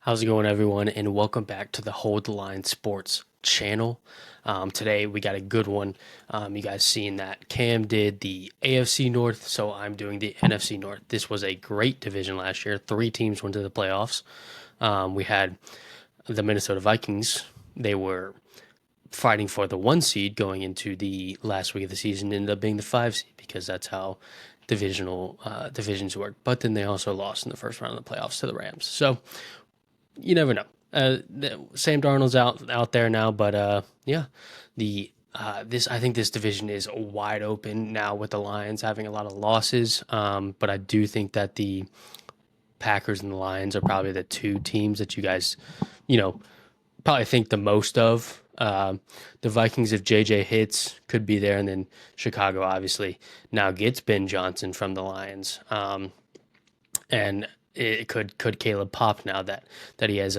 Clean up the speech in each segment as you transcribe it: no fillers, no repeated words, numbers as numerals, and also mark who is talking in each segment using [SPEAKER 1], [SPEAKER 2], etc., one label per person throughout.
[SPEAKER 1] How's it going, everyone? And welcome back to the Hold the Line Sports channel. Today we got a good one. You guys seen that Cam did the AFC North, so I'm doing the NFC North. This was a great division last year. Three teams went to the playoffs. We had the Minnesota Vikings. They were fighting for the one seed going into the last week of the season, ended up being the five seed because that's how divisions work. But then they also lost in the first round of the playoffs to the Rams. So you never know. Sam Darnold's out there now, but yeah, the this I think this division is wide open now with the Lions having a lot of losses. But I do think that the Packers and the Lions are probably the two teams that you guys, you know, probably think the most of. The Vikings, if JJ hits, could be there, and then Chicago obviously now gets Ben Johnson from the Lions. And it could Caleb pop now that he has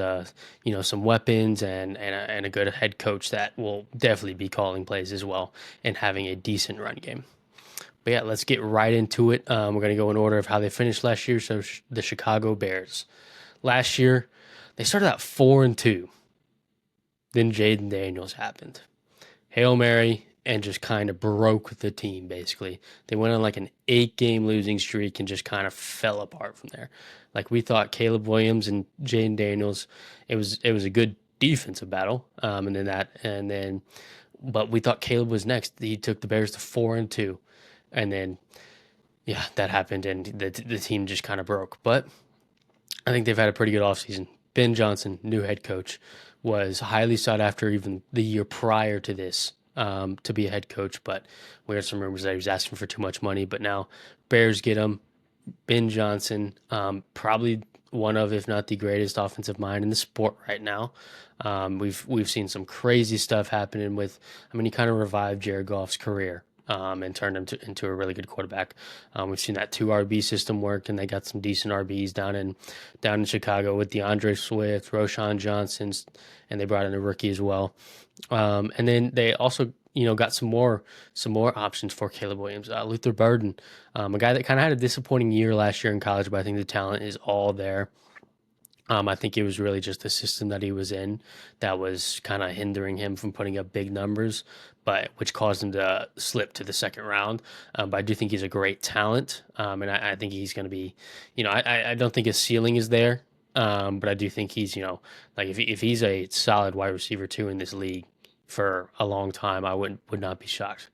[SPEAKER 1] some weapons and a good head coach that will definitely be calling plays as well and having a decent run game. But yeah, let's get right into it. We're going to go in order of how they finished last year. So the Chicago Bears last year, they started out 4-2. Then Jaden Daniels happened. Hail Mary and just kind of broke the team, basically. They went on like an 8-game losing streak and just kind of fell apart from there. Like we thought Caleb Williams and Jaden Daniels, it was a good defensive battle. But we thought Caleb was next. He took the Bears to 4-2. And then yeah, that happened and the team just kind of broke. But I think they've had a pretty good offseason. Ben Johnson, new head coach, was highly sought after even the year prior to this to be a head coach. But we heard some rumors that he was asking for too much money. But now Bears get him. Ben Johnson, probably one of, if not the greatest offensive mind in the sport right now. We've seen some crazy stuff happening with. I mean, he kind of revived Jared Goff's career. And turned him into a really good quarterback. We've seen that 2 RB system work, and they got some decent RBs down in Chicago with DeAndre Swift, Roshan Johnson, and they brought in a rookie as well. And then they also got some more options for Caleb Williams. Luther Burden, a guy that kind of had a disappointing year last year in college, but I think the talent is all there. I think it was really just the system that he was in that was kind of hindering him from putting up big numbers, but which caused him to slip to the second round. But I do think he's a great talent, and I think he's going to be, I don't think his ceiling is there, but I do think he's, like if he's a solid wide receiver too in this league for a long time, I would not be shocked.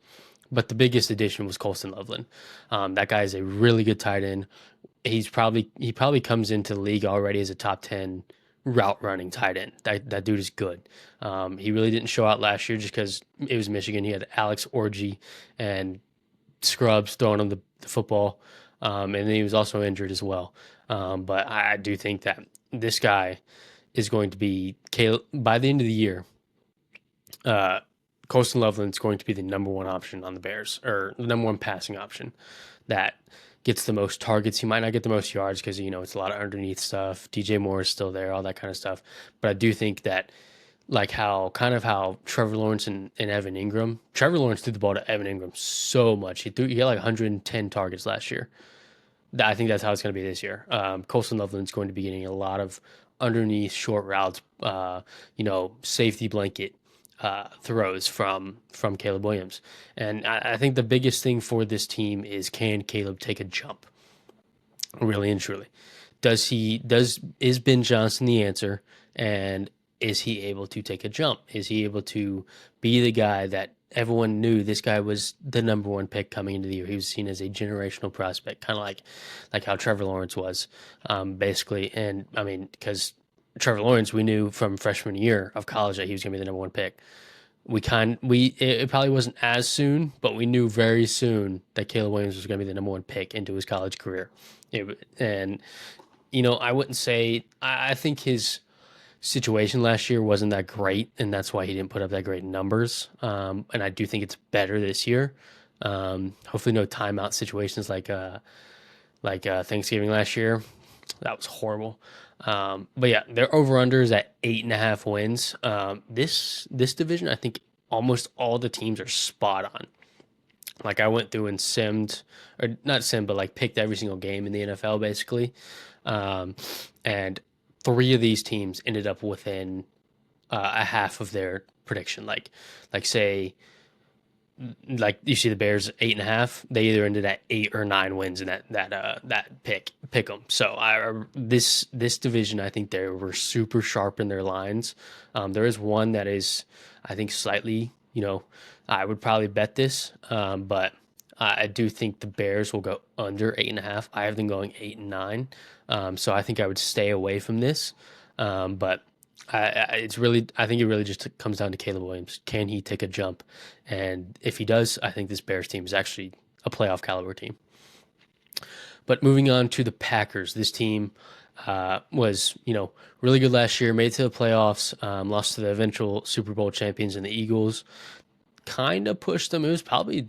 [SPEAKER 1] But the biggest addition was Colston Loveland. That guy is a really good tight end. He probably comes into the league already as a top 10 route running tight end. That dude is good. He really didn't show out last year just because it was Michigan. He had Alex Orji and Scrubs throwing him the football, and then he was also injured as well. But I do think that this guy is going to be by the end of the year. Colston Loveland is going to be the number one option on the Bears, or the number one passing option that gets the most targets. He might not get the most yards because, it's a lot of underneath stuff. DJ Moore is still there, all that kind of stuff. But I do think that, like how Trevor Lawrence and Evan Ingram, Trevor Lawrence threw the ball to Evan Ingram so much. He had like 110 targets last year. I think that's how it's going to be this year. Colston Loveland's going to be getting a lot of underneath short routes, safety blanket throws from Caleb Williams. And I think the biggest thing for this team is, can Caleb take a jump? Really and truly. Is Ben Johnson the answer? And is he able to take a jump? Is he able to be the guy that everyone knew this guy was the number one pick coming into the year? He was seen as a generational prospect, kind of like how Trevor Lawrence was, basically. And I mean, because Trevor Lawrence, we knew from freshman year of college that he was going to be the number one pick. It probably wasn't as soon, but we knew very soon that Caleb Williams was going to be the number one pick into his college career. I wouldn't say, I think his situation last year wasn't that great, and that's why he didn't put up that great numbers. And I do think it's better this year. Hopefully no timeout situations like Thanksgiving last year. That was horrible. But yeah, their over-under is at 8.5 wins. This division, I think almost all the teams are spot on. Like I went through and simmed, or not simmed, but like picked every single game in the NFL basically. And three of these teams ended up within a half of their prediction. Like say, like you see the Bears 8.5, they either ended at 8 or 9 wins in that pick them. So this division, I think they were super sharp in their lines. There is one that is, I think, slightly, I would probably bet this, but I do think the Bears will go under 8.5. I have them going 8 and 9, so I think I would stay away from this. But it's really, I think it really just comes down to Caleb Williams. Can he take a jump? And if he does, I think this Bears team is actually a playoff caliber team. But moving on to the Packers, this team was, really good last year, made it to the playoffs, lost to the eventual Super Bowl champions and the Eagles. Kind of pushed them. It was probably,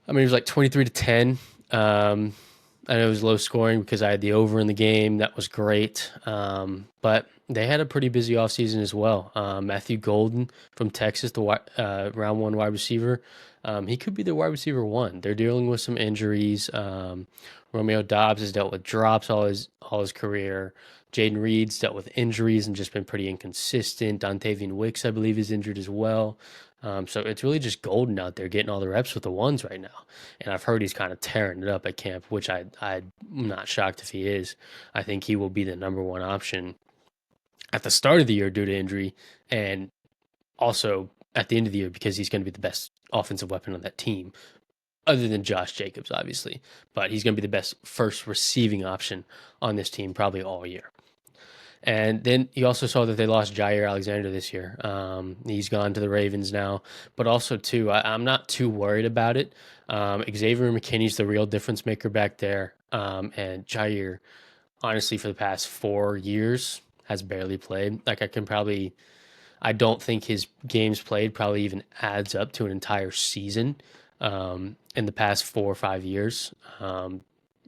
[SPEAKER 1] I mean, it was like 23-10. I know it was low scoring because I had the over in the game. That was great. But they had a pretty busy offseason as well. Matthew Golden from Texas, the round one wide receiver, he could be the wide receiver one. They're dealing with some injuries. Romeo Doubs has dealt with drops all his career. Jaden Reed's dealt with injuries and just been pretty inconsistent. Dontavian Wicks, I believe, is injured as well. So it's really just Golden out there getting all the reps with the ones right now. And I've heard he's kind of tearing it up at camp, which I'm not shocked if he is. I think he will be the number one option at the start of the year due to injury, and also at the end of the year because he's going to be the best offensive weapon on that team, other than Josh Jacobs, obviously. But he's going to be the best first receiving option on this team probably all year. And then you also saw that they lost Jair Alexander this year. He's gone to the Ravens now. But also, too, I'm not too worried about it. Xavier McKinney's the real difference maker back there. And Jair, honestly, for the past 4 years, has barely played. Like, I don't think his games played probably even adds up to an entire season in the past 4 or 5 years.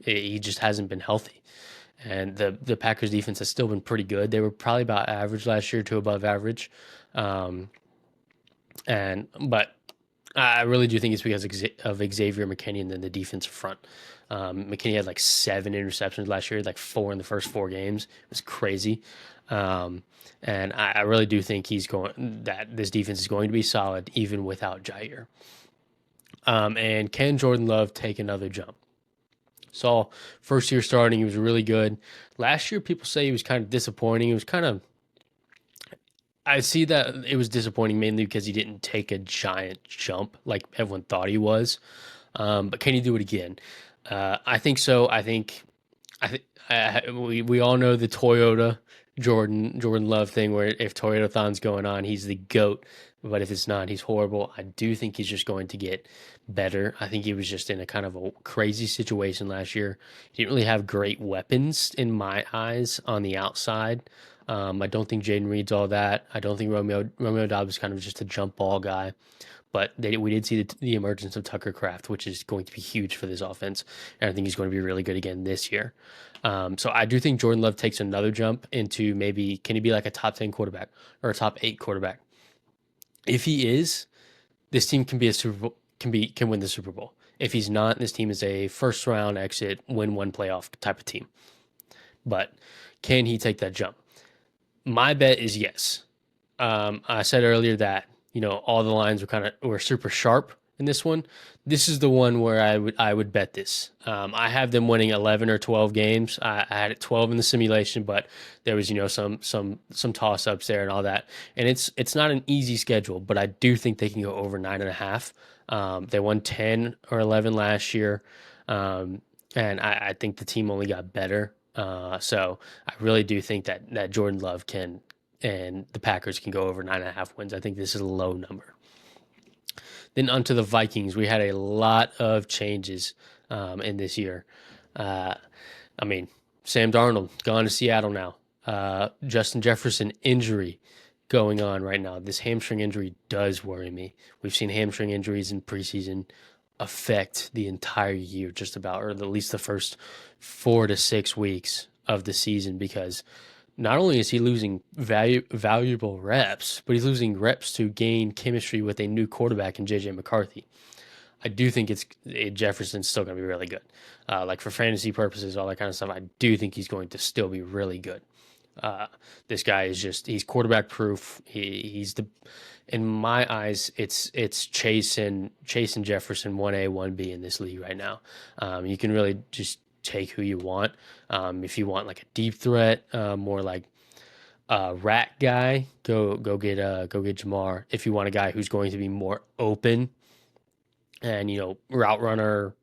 [SPEAKER 1] He just hasn't been healthy. And the Packers defense has still been pretty good. They were probably about average last year to above average. But I really do think it's because of Xavier McKinney and then the defensive front. McKinney had like 7 interceptions last year, like 4 in the first 4 games. It was crazy. And I really do think that this defense is going to be solid even without Jair. And can Jordan Love take another jump? So first year starting, he was really good. Last year, people say he was kind of disappointing. I see that it was disappointing mainly because he didn't take a giant jump like everyone thought he was. But can he do it again? I think so. I think we all know the Toyota Jordan Love thing, where if Toyotathon's going on, he's the GOAT. But if it's not, he's horrible. I do think he's just going to get better. I think he was just in a kind of a crazy situation last year. He didn't really have great weapons in my eyes on the outside. I don't think Jaden Reed's all that. I don't think Romeo Doubs is kind of just a jump ball guy. But we did see the emergence of Tucker Kraft, which is going to be huge for this offense. And I think he's going to be really good again this year. So I do think Jordan Love takes another jump into maybe, can he be like a top 10 quarterback or a top 8 quarterback? If he is, this team can win the Super Bowl. If he's not, this team is a first round exit, win one playoff type of team. But can he take that jump? My bet is yes. I said earlier that all the lines were super sharp in this one. This is the one where I would bet this. I have them winning 11 or 12 games. I had it 12 in the simulation, but there was some toss ups there and all that. And it's not an easy schedule, but I do think they can go over 9.5. They won 10 or 11 last year, and I think the team only got better. So I really do think that Jordan Love and the Packers can go over 9.5 wins. I think this is a low number. Then onto the Vikings. We had a lot of changes in this year. Sam Darnold gone to Seattle now. Justin Jefferson injury going on right now. This hamstring injury does worry me. We've seen hamstring injuries in preseason affect the entire year just about, or at least the first 4 to 6 weeks of the season, because not only is he losing valuable reps, but he's losing reps to gain chemistry with a new quarterback in J.J. McCarthy. I do think Jefferson's still going to be really good. Like for fantasy purposes, all that kind of stuff, I do think he's going to still be really good. Uh, this guy is he's quarterback proof. He's in my eyes, it's Chase and Jefferson 1A, 1B in this league right now. You can really just take who you want. If you want like a deep threat, more like a rat guy, go get Jamar. If you want a guy who's going to be more open and route runner,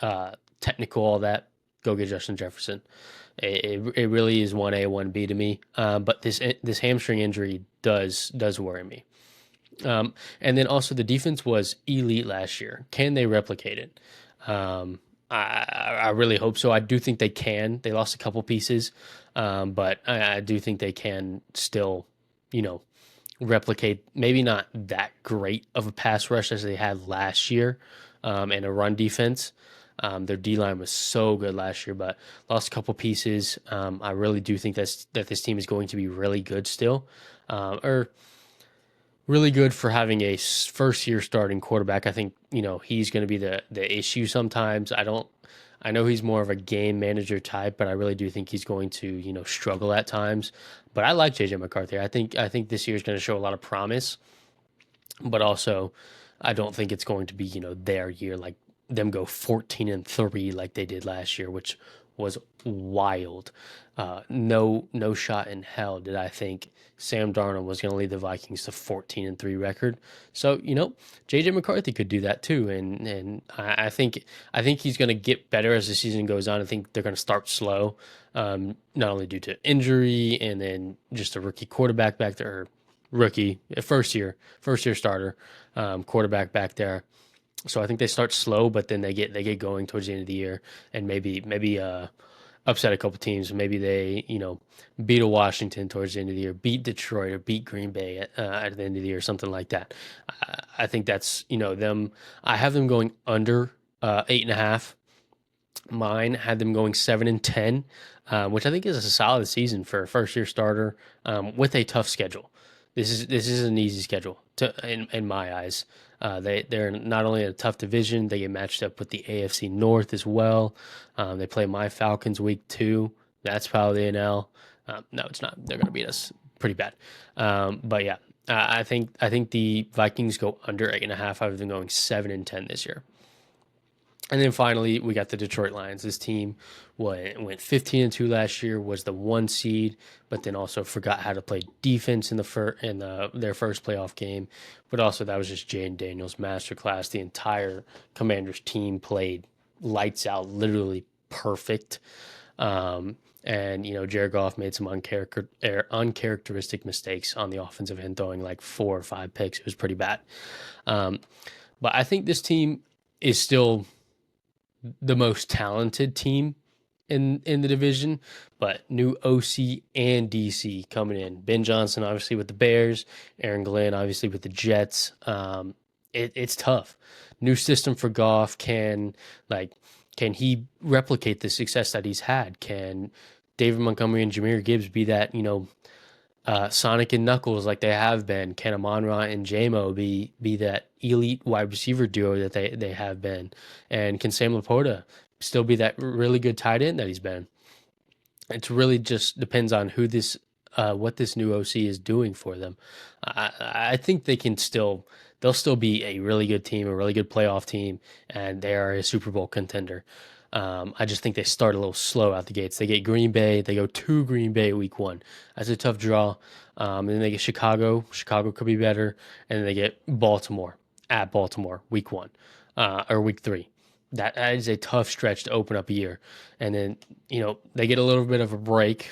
[SPEAKER 1] uh, technical, all that, go get Justin Jefferson. It really is 1A, 1B to me. But this hamstring injury does worry me. And then also the defense was elite last year. Can they replicate it? I really hope so. I do think they can. They lost a couple pieces, but I do think they can still, you know, replicate maybe not that great of a pass rush as they had last year, and a run defense. Their D line was so good last year, but lost a couple pieces. I really do think that this team is going to be really good still, or really good for having a first year starting quarterback. I think he's going to be the issue sometimes. I know he's more of a game manager type, but I really do think he's going to struggle at times. But I like JJ McCarthy. I think this year is going to show a lot of promise, but also I don't think it's going to be their year, like them go 14-3 like they did last year, which was wild. No shot in hell did I think Sam Darnold was going to lead the Vikings to 14-3 record. So JJ McCarthy could do that too, and I think he's going to get better as the season goes on. I think they're going to start slow, not only due to injury and then just a rookie quarterback back there, rookie first year starter, quarterback back there. So I think they start slow, but then they get going towards the end of the year, and maybe upset a couple teams. Maybe they beat a Washington towards the end of the year, beat Detroit or beat Green Bay at the end of the year, something like that. I think that's them. I have them going under 8.5. Mine had them going 7-10, which I think is a solid season for a first year starter, with a tough schedule. This is an easy schedule in my eyes. They're not only in a tough division, they get matched up with the AFC North as well. They play my Falcons week 2. That's probably an L. No, it's not. They're going to beat us pretty bad. But yeah, I think the Vikings go under 8.5. I've been going 7-10 this year. And then finally, we got the Detroit Lions. This team went 15-2 last year, was the 1 seed, but then also forgot how to play defense in their first playoff game. But also that was just Jane Daniels' masterclass. The entire Commanders team played lights out, literally perfect. And Jared Goff made some uncharacteristic mistakes on the offensive end, throwing like 4 or 5 picks. It was pretty bad. But I think this team is still the most talented team in the division, but new OC and DC coming in. Ben Johnson, obviously, with the Bears. Aaron Glenn, obviously, with the Jets. It's tough. New system for Goff. Can he replicate the success that he's had? Can David Montgomery and Jahmyr Gibbs be that, Sonic and Knuckles like they have been? Can Amon-Ra and JMO be that elite wide receiver duo that they have been? And can Sam Laporta still be that really good tight end that he's been? It's really just depends on what this new OC is doing for them. I think they'll still be a really good team, a really good playoff team, and they are a Super Bowl contender. I just think they start a little slow out the gates. They get Green Bay. They go to Green Bay week 1. That's a tough draw. And then they get Chicago. Chicago could be better. And then they get Baltimore at Baltimore week 1, or week 3. That is a tough stretch to open up a year. And then they get a little bit of a break,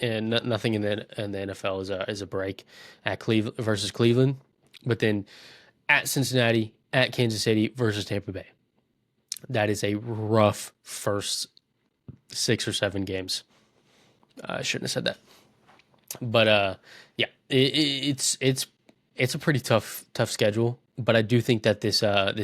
[SPEAKER 1] and nothing in the NFL is a break at Cleveland versus Cleveland. But then at Cincinnati, at Kansas City versus Tampa Bay. That is a rough first 6 or 7 games. I shouldn't have said that, but yeah, it's a pretty tough schedule. But I do think that this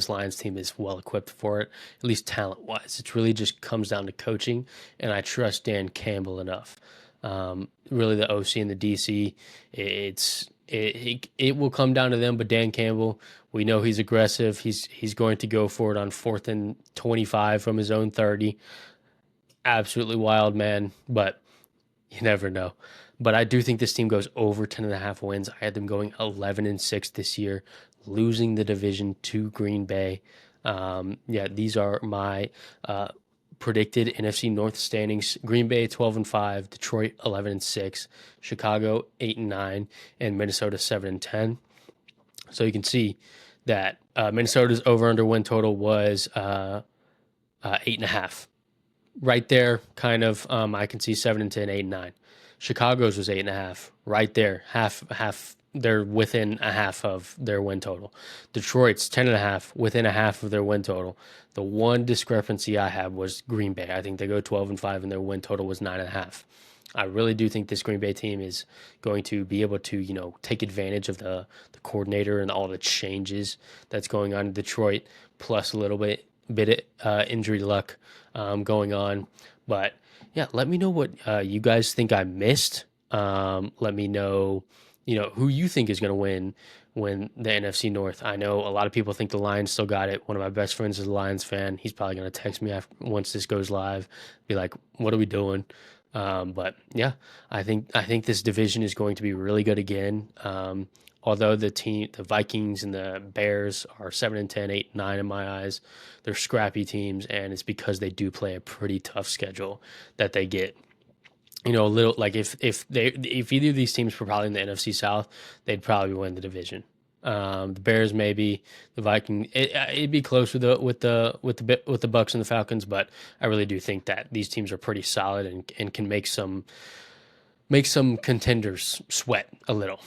[SPEAKER 1] Lions team is well equipped for it, at least talent wise. It really just comes down to coaching, and I trust Dan Campbell enough. Really, the OC and the DC, it will come down to them. But Dan Campbell, we know he's aggressive. He's going to go for it on 4th and 25 from his own 30. Absolutely wild, man. But You never know. But I do think this team goes over 10.5 wins. I had them going 11-6 this year, losing the division to Green Bay. Yeah, these are my uh, predicted NFC North standings. Green Bay 12-5, Detroit 11-6, Chicago 8-9, and Minnesota 7-10. So you can see that Minnesota's over under win total was 8.5. Right there, kind of. I can see 7-10, 8-9. Chicago's was 8.5. Right there, half. They're within a half of their win total. Detroit's 10.5, within a half of their win total. The one discrepancy I had was Green Bay. I think they go 12-5, and their win total was 9.5. I really do think this Green Bay team is going to be able to, take advantage of the coordinator and all the changes that's going on in Detroit, plus a little bit injury luck going on. But yeah, let me know what you guys think I missed. Let me know, who you think is going to win the NFC North. I know a lot of people think the Lions still got it. One of my best friends is a Lions fan. He's probably going to text me once this goes live, be like, "What are we doing?" But yeah, I think this division is going to be really good again. Although the Vikings and the Bears are 7-10, 8-9 in my eyes, they're scrappy teams, and it's because they do play a pretty tough schedule that they get. A little like if either of these teams were probably in the NFC South, they'd probably win the division. The Bears maybe, the Vikings. It'd be close with the Bucks and the Falcons, but I really do think that these teams are pretty solid and can make some contenders sweat a little.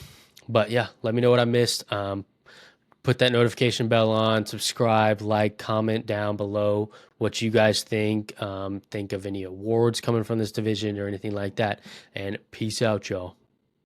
[SPEAKER 1] But yeah, let me know what I missed. Put that notification bell on, subscribe, like, comment down below what you guys think. Think of any awards coming from this division or anything like that. And peace out, y'all.